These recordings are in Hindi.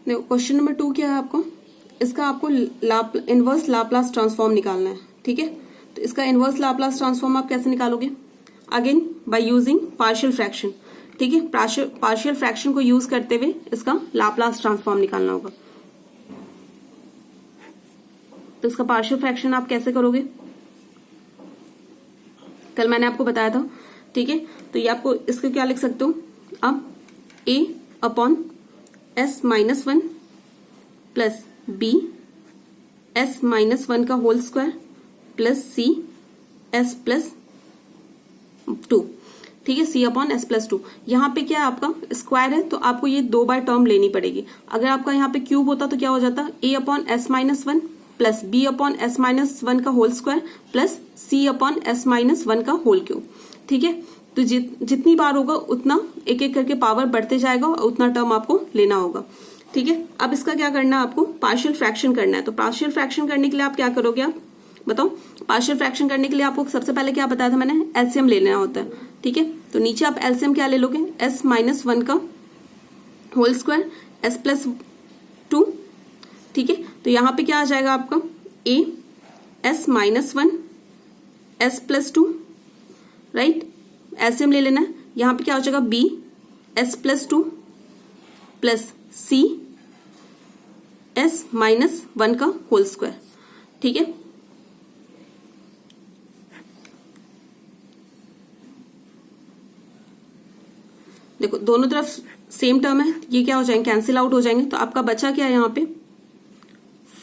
देखो क्वेश्चन नंबर 2 क्या है आपको, इसका आपको इनवर्स लाप्लास ट्रांसफॉर्म निकालना है। ठीक है, तो इसका इनवर्स लाप्लास ट्रांसफॉर्म आप कैसे निकालोगे? Again by using partial fraction. ठीक है, पार्शियल फ्रैक्शन को यूज करते हुए इसका लाप्लास ट्रांसफॉर्म निकालना होगा। तो इसका पार्शियल फ्रैक्शन आप कैसे करोगे? कल मैंने आपको बताया था। ठीक है, तो ये आपको इसको क्या लिख सकते हो आप, a upon s minus 1 plus b s minus 1 का whole square plus c s plus 2। ठीक है, c अपॉन s प्लस 2। यहाँ पे क्या है आपका स्क्वायर है, तो आपको ये 2 बार टर्म लेनी पड़ेगी। अगर आपका यहाँ पे क्यूब होता तो क्या हो जाता, a upon s minus 1 plus b upon s minus 1 का whole square plus c upon s minus 1 का होल क्यूब। ठीक है, तो जितनी बार होगा उतना एक एक करके पावर बढ़ते जाएगा और उतना टर्म आपको लेना होगा। ठीक है, अब इसका क्या करना है, आपको पार्शियल फ्रैक्शन करना है। तो पार्शियल फ्रैक्शन करने के लिए आप क्या करोगे, आप बताओ। पार्शियल फ्रैक्शन करने के लिए आपको सबसे पहले क्या बताया था मैंने, एलसीएम ले लेना होता है। ठीक है, तो नीचे आप एलसीएम क्या ले लोगे, s माइनस 1 का होल स्क्वायर s प्लस 2। ठीक है, तो यहां पे क्या आ जाएगा आपका a s minus 1 s plus 2, right. LCM ले लेना है, यहां पे क्या हो जाएगा b s plus 2 plus c s minus 1 का होल स्क्वायर। ठीक है, देखो दोनों तरफ सेम टर्म है, ये क्या हो जाएंगे, कैंसिल आउट हो जाएंगे। तो आपका बचा क्या है यहाँ पे,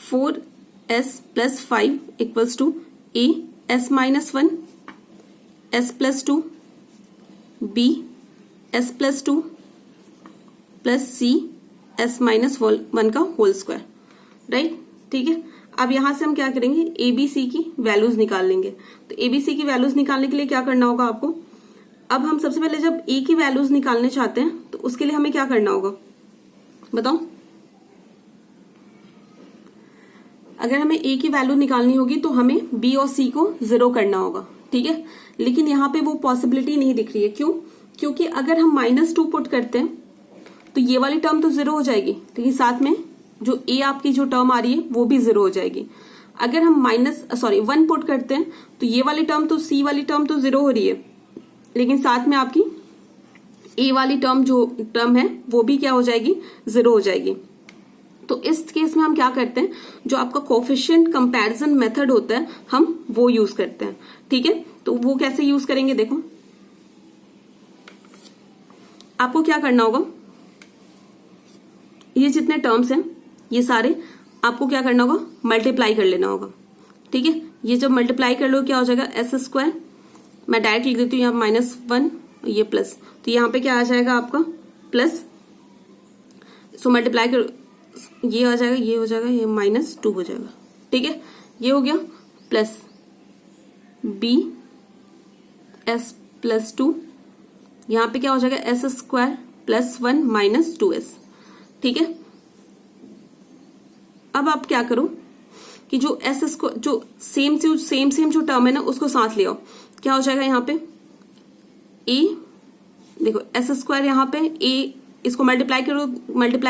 4s plus 5 equals to a s minus 1 s plus 2 b s plus 2 plus c s minus 1 का होल स्क्वायर, राइट। ठीक है, अब यहां से हम क्या करेंगे, abc की वैल्यूज निकाल लेंगे। तो abc की वैल्यूज निकालने के लिए क्या करना होगा आपको, अब हम सबसे पहले जब a की वैल्यूज निकालने चाहते हैं तो उसके लिए हमें क्या करना होगा बताओ। अगर हमें a की वैल्यू निकालनी होगी तो हमें b और c को 0 करना होगा। ठीक है, लेकिन यहाँ पे वो पॉसिबिलिटी नहीं दिख रही है। क्यों? क्योंकि अगर हम -2 पुट करते हैं तो ये वाली टर्म तो 0 हो जाएगी, लेकिन साथ में जो a आपकी जो टर्म आ रही है वो भी 0 हो जाएगी। अगर हम 1 पुट करते हैं तो ये वाली टर्म तो c वाली टर्म तो 0 हो रही है, लेकिन साथ में आपकी a वाली टर्म है वो भी क्या हो जाएगी, 0 हो जाएगी। तो इस केस में हम क्या करते हैं, जो आपका कोफिशिएंट कंपैरिजन मेथड होता है हम वो यूज करते हैं। ठीक है, तो वो कैसे यूज करेंगे, देखो आपको क्या करना होगा, ये जितने टर्म्स हैं ये सारे आपको क्या करना होगा, मल्टीप्लाई कर लेना होगा। ठीक है, ये जब मल्टीप्लाई कर लो क्या हो जाएगा, s स्क्वायर, मैं डायरेक्ट लिख देती हूँ यहाँ -1 ये प्लस, तो यहाँ पे क्या आ जाएगा आपका प्लस, सो मल्टीप्लाई कर ये आ जाएगा, ये हो जाएगा, ये -2 हो जाएगा। ठीक है, ये हो गया प्लस b s प्लस 2, यहाँ पे क्या हो जाएगा s square plus 1 minus 2s। ठीक है, अब आप क्या करो कि जो s को जो सेम जो टर्म है ना उसको साथ ले आओ। क्या हो जाएगा यहाँ पे a, देखो s स्क्वायर, यहाँ पे a इसको मल्टीप्लाई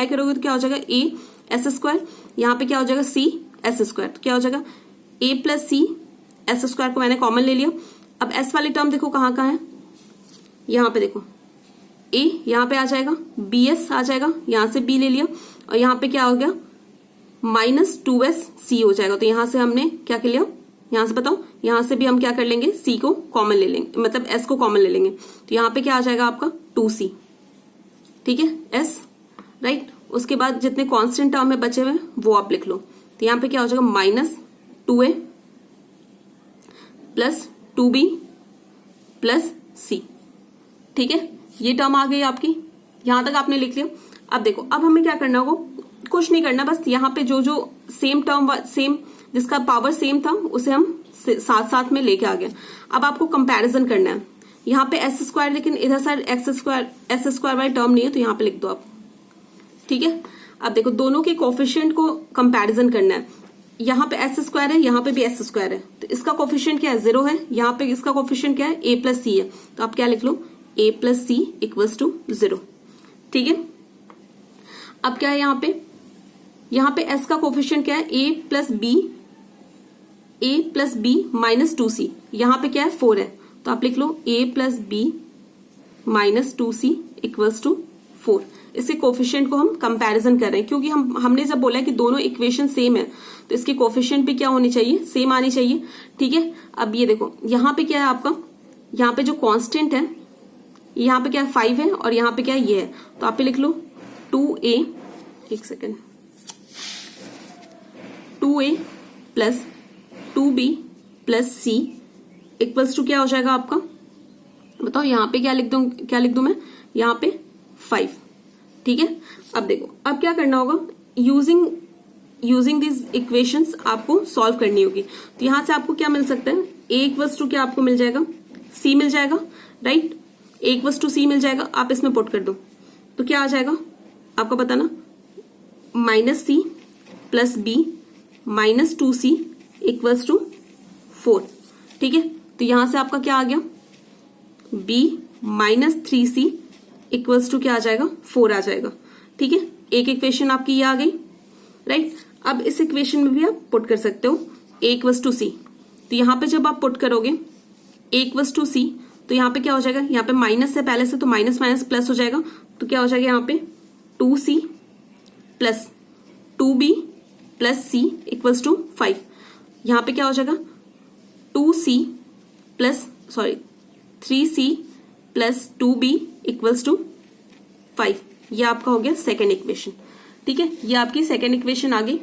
करोगे तो क्या हो जाएगा a s स्क्वायर, यहाँ पे क्या हो जाएगा c s स्क्वायर, तो क्या हो जाएगा a plus c s square को मैंने कॉमन ले लिया। अब s वाली टर्म देखो कहाँ है, यहाँ पे देखो a यहाँ पे आ जाएगा, bs आ जाएगा, यहाँ से b ले लिया, और यहाँ पे क्या हो गया -2s c हो जाएगा। तो यहाँ से हमने क्या कर लिया, यहाँ से बताओ, यहाँ से भी हम क्या कर लेंगे, c को कॉमन ले लेंगे, मतलब s को कॉमन ले लेंगे। तो यहाँ पे क्या आ जाएगा आपका 2c। ठीक है, s, राइट। उसके बाद जितने कांस्टेंट टर्म में बचे हुए वो आप लिख लो। तो यहाँ पे क्या हो जाएगा -2a plus 2b plus c। ठीक है, ये टर्म आ गई आपकी, यहां तक आपने लिख लिया। अब देखो, अब हमें क्या करना होगा, कुछ नहीं करना, बस यहाँ पे जो सेम टर्म सेम जिसका पावर सेम था उसे हम साथ साथ में लेके आ गए। अब आपको कंपैरिजन करना है, यहाँ पे s स्क्वायर, लेकिन इधर साइड s स्क्वायर वाली टर्म नहीं है, तो यहाँ पे लिख दो आप। ठीक है, अब देखो दोनों के कोफिशिएंट को कंपैरिजन करना है। यहाँ पे s स्क्वायर है, यहाँ पे भी s स्क्वायर है, तो इसका कोफिशिएंट क्या है, 0 है। यहाँ पे इसका कोफिशिएंट क्या है, a प्लस c है, तो आप क्या लिख लो, a plus c equals to 0। ठीक है, अब क्या है यहाँ पे यहाँ पे s का कोफिशिएंट क्या है, a plus B minus 2c, यहाँ पे क्या है 4 है, तो आप लिख लो a plus B minus 2c equals to 4। इसके कोफिशिएंट को हम कंपैरिजन कर रहे हैं, क्योंकि हमने जब बोला है कि दोनों इक्वेशन सेम है तो इसकी कोफिशिएंट भी क्या होनी चाहिए, सेम आनी चाहिए। ठीक है, अब ये देखो यहाँ पे क्या है आपका, यहाँ पे जो कांस्टेंट है यहाँ पे क्या है 5 है और यहाँ पे क्या है ये है, तो आप पे लिख लो 2a, एक second, 2a plus 2b plus c equals to क्या हो जाएगा आपका, बताओ यहाँ पे क्या लिख दूं मैं, यहाँ पे 5। ठीक है, अब देखो अब क्या करना होगा, यूजिंग दिस इक्वेशंस आपको सॉल्व करनी होगी। तो यहां से आपको क्या मिल सकता है, a इक्वल्स टू क्या आपको मिल जाएगा, c मिल जाएगा, right, a equals to c मिल जाएगा, आप इसमें पुट कर दो तो क्या आ जाएगा आपका बताना, minus c plus b minus 2c equals to 4। ठीक है, तो यहां से आपका क्या आ गया, b minus 3c equals to क्या आ जाएगा, 4 आ जाएगा। ठीक है, एक इक्वेशन आपकी ये आ गई, राइट। अब इस इक्वेशन में भी आप पुट कर सकते हो a इक्वल्स टू c, तो यहां पे जब आप पुट करोगे a इक्वल्स टू c तो यहाँ पे क्या हो जाएगा, यहाँ पे माइनस है पहले से तो माइनस माइनस प्लस हो जाएगा, तो क्या हो जाएगा यहाँ पे 2c plus 2b plus c equals to 5। यहाँ पे क्या हो जाएगा 3c plus 2b equals to 5। ये आपका हो गया सेकेंड इक्वेशन। ठीक है, ये आपकी सेकेंड इक्वेशन आ गई।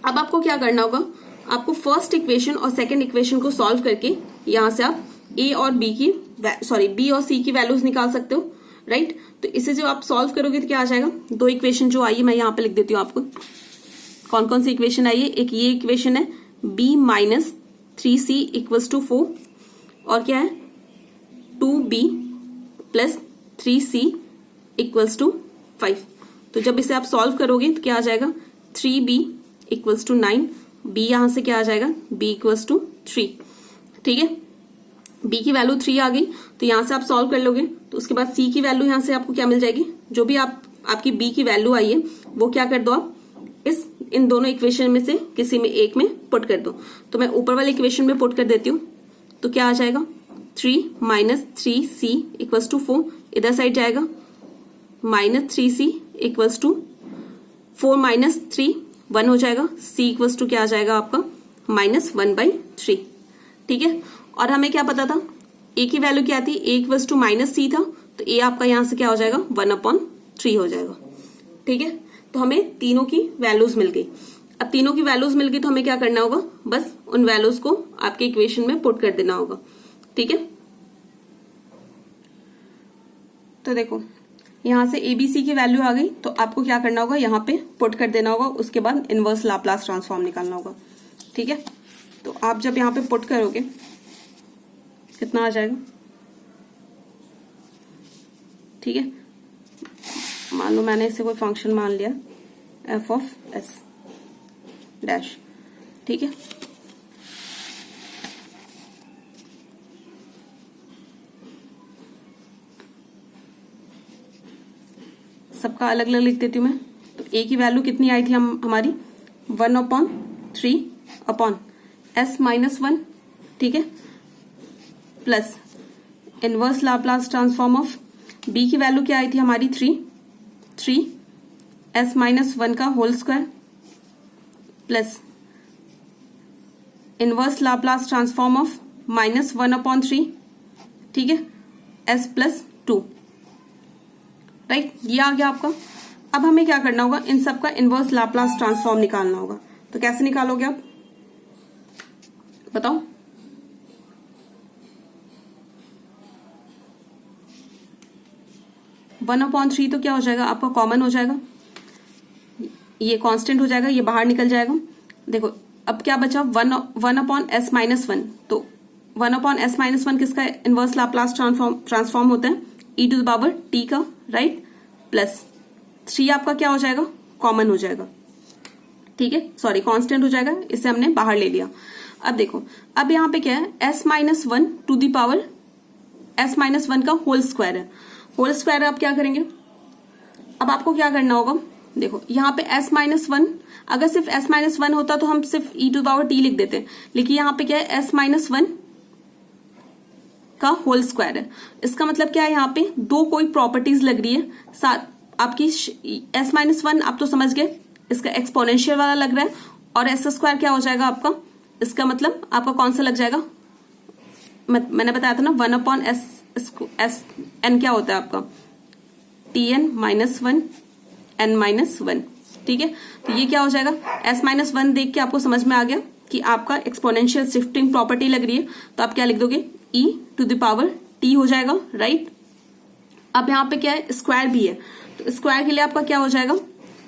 अब आपको क्या करना होगा, आपको फर्स्ट इक्वेशन और सेकेंड इक्वेशन को सॉल्व करके यहां से आप a और b और c की वैल्यूज निकाल सकते हो, राइट। तो इसे जो आप सॉल्व करोगे तो क्या आ जाएगा, दो इक्वेशन जो आई है मैं यहाँ पे लिख देती हूँ आपको, कौन कौन सी इक्वेशन आई है, एक ये इक्वेशन है b minus 3c equals to 4 और क्या है 2b plus 3c equals to 5। तो जब इसे आप सॉल्व करोगे तो क्या आ जाएगा 3b इक्वल्स टू 9, b यहां से क्या आ जाएगा b इक्वल्स टू 3। ठीक है, b की वैल्यू 3 आ गई, तो यहां से आप सॉल्व कर लोगे तो उसके बाद c की वैल्यू यहां से आपको क्या मिल जाएगी, जो भी आपकी b की वैल्यू आई है वो क्या कर दो आप इन दोनों इक्वेशन में से किसी में एक में पुट कर दो। तो मैं ऊपर वाले इक्वेशन में पुट कर देती हूँ, तो क्या आ जाएगा 3 माइनस 3c इक्वल्स टू 4, इधर साइड जाएगा minus 3c equals to 4 minus 3 1 हो जाएगा, c इक्वल्स टू क्या आ जाएगा आपका माइनस 1/3। ठीक है, और हमें क्या पता था a की वैल्यू क्या थी, a equals to minus c था, तो a आपका यहां से क्या हो जाएगा 1/3 हो जाएगा। ठीक है, तो हमें तीनों की वैल्यूज मिल गई। अब तीनों की वैल्यूज मिल गई तो हमें क्या करना होगा, बस उन वैल्यूज को आपके इक्वेशन में पुट कर देना होगा। ठीक है, तो देखो यहां से एबीसी की वैल्यू आ गई, तो आपको क्या करना होगा, यहाँ पे पुट कर देना होगा, उसके बाद इनवर्स लाप्लास ट्रांसफॉर्म निकालना होगा। ठीक है, तो आप जब यहाँ पे पुट करोगे कितना आ जाएगा, ठीक है, मान लो मैंने इसे कोई फंक्शन मान लिया एफ ऑफ एस डैश। ठीक है, सबका अलग अलग लिख देती हूं मैं। तो ए की वैल्यू कितनी आई थी हमारी 1/3 अपॉन एस माइनस 1। ठीक है, plus inverse Laplace transform of B की वैल्यू क्या आई थी हमारी 3 एस माइनस 1 का whole square plus inverse Laplace transform of minus 1/3। ठीक है, एस प्लस 2, राइट, ये आ गया आपका। अब हमें क्या करना होगा, इन सब का इनवर्स लाप्लास ट्रांसफॉर्म निकालना होगा। तो कैसे निकालोगे आप बताओ, वन अपॉन 3 तो क्या हो जाएगा आपका कॉमन हो जाएगा, ये कांस्टेंट हो जाएगा, ये बाहर निकल जाएगा। देखो अब क्या बचा 1 अपॉन एस माइनस 1, तो 1 अपॉन एस माइनस 1 किसका इनवर्स लाप्लास ट्रांसफॉर्म होता है e to the power t का, राइट, प्लस 3 आपका क्या हो जाएगा कॉमन हो जाएगा। ठीक है, सॉरी कांस्टेंट हो जाएगा, इसे हमने बाहर ले लिया। अब देखो अब यहाँ पे क्या है s minus 1 to the power s minus 1 का होल स्क्वायर है, होल स्क्वायर आप क्या करेंगे, अब आपको क्या करना होगा, देखो यहाँ पे s माइनस वन, अगर सिर्फ s माइनस वन होता तो हम सिर्फ e टू पावर t लिख देते, लेकिन यहाँ पे क्या है s माइनस वन का होल स्क्वायर है। इसका मतलब क्या है, यहाँ पे दो कोई प्रॉपर्टीज लग रही है साथ आपकी। s माइनस वन आप तो समझ गए, इसका एक्सपोनेंशियल वाला लग रहा है, और एस स्क्वायर क्या हो जाएगा आपका, इसका मतलब आपका कौन सा लग जाएगा, मैंने बताया था ना 1 अपॉन एस एन क्या होता है आपका T N minus one N minus one. ठीक है, तो ये क्या हो जाएगा, s माइनस वन देख के आपको समझ में आ गया कि आपका एक्सपोनेंशियल शिफ्टिंग प्रॉपर्टी लग रही है, तो आप क्या लिख दोगे, e to the power t हो जाएगा, राइट। अब यहाँ पे क्या है, स्क्वायर भी है, तो स्क्वायर के लिए आपका क्या हो जाएगा,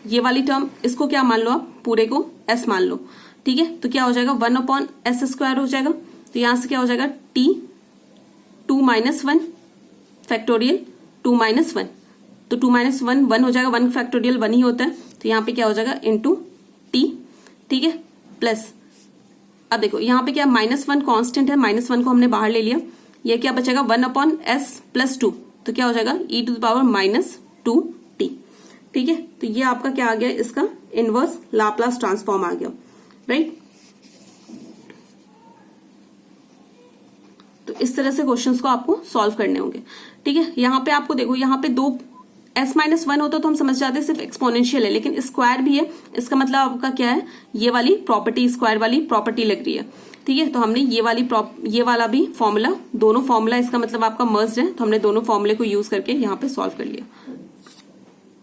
ये वाली टर्म इसको क्या मान लो आप, पूरे को s मान लो। ठीक है, तो क्या हो जाएगा 1 अपॉन एस स्क्वायर हो जाएगा, तो यहां से क्या हो जाएगा t 2 minus one factorial 2 minus one, तो 2 माइनस वन 1 हो जाएगा, 1 फैक्टोरियल 1 ही होता है, तो यहाँ पे क्या हो जाएगा इंटू टी। ठीक है, प्लस अब देखो यहाँ पे क्या माइनस वन कॉन्स्टेंट है, माइनस वन को हमने बाहर ले लिया, ये क्या बचेगा 1 अपॉन एस प्लस टू, तो क्या हो जाएगा e to the power minus two T. ठीक है, तो ये आपका क्या आ गया, इसका इनवर्स लाप्लास ट्रांसफॉर्म आ गया, राइट। तो इस तरह से क्वेश्चंस को आपको सॉल्व करने होंगे। ठीक है, यहाँ पे आपको देखो, यहाँ पे दो s माइनस वन होता तो हम समझ जाते सिर्फ एक्सपोनेंशियल है, लेकिन स्क्वायर भी है, इसका मतलब आपका क्या है, ये वाली प्रॉपर्टी स्क्वायर वाली प्रॉपर्टी लग रही है। ठीक है, तो हमने ये वाला भी फॉर्मूला, दोनों फॉर्मूला इसका मतलब आपका मर्ज्ड है, तो हमने दोनों फॉर्मूले को यूज करके यहाँ पे सॉल्व कर लिया।